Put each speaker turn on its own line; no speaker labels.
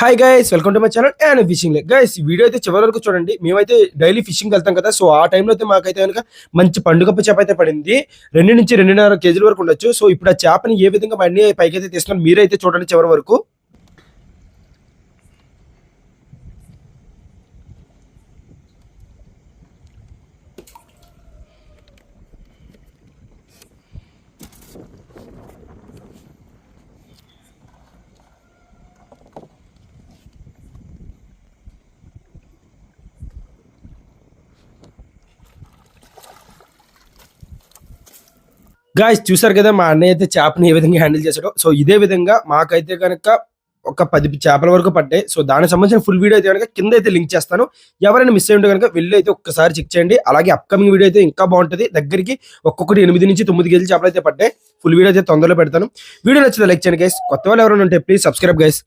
Hi guys, welcome to my channel and fishing like. Guys, ఈ video అయితే చివరి వరకు చూడండి. మేమైతే డైలీ ఫిషింగ్ వెళ్తాం కదా, సో ఆ టైంలో అయితే మాకైతే కనుక మంచి పండుగప్ప చేప అయితే పడింది. 2 నుంచి 2.5 కేజీల వరకు ఉండొచ్చు. సో ఇప్పుడు ఆ చేపని ఏ విధంగా మా అన్ని పైకి అయితే తీసుకుని మీరైతే చూడండి చివరి వరకు. గాయ్స్, చూసారు కదా మా అన్నయ్య అయితే చేపని ఏ విధంగా హ్యాండిల్ చేశాడో. సో ఇదే విధంగా మాకైతే కనుక ఒక 10 చేపల వరకు పడ్డాయి. సో దానికి సంబంధించిన ఫుల్ వీడియో అయితే కనుక కింద అయితే లింక్ చేస్తాను. ఎవరైనా మిస్ అయ్యి ఉంటే కనుక వెళ్ళి అయితే ఒక్కసారి చెక్ చేయండి. అలాగే అప్కమింగ్ వీడియో అయితే ఇంకా బాగుంటుంది. దగ్గరికి ఒక్కొక్కటి 8 నుంచి 9 కేజీ చేపలు అయితే పడ్డాయి. ఫుల్ వీడియో అయితే తొందరలో పెడతాను. వీడియో నచ్చితే లైక్ చేయండి గైస్. కొత్త వాళ్ళు ఎవరైనా ఉంటే ప్లీజ్ సబ్స్క్రైబ్ గైస్.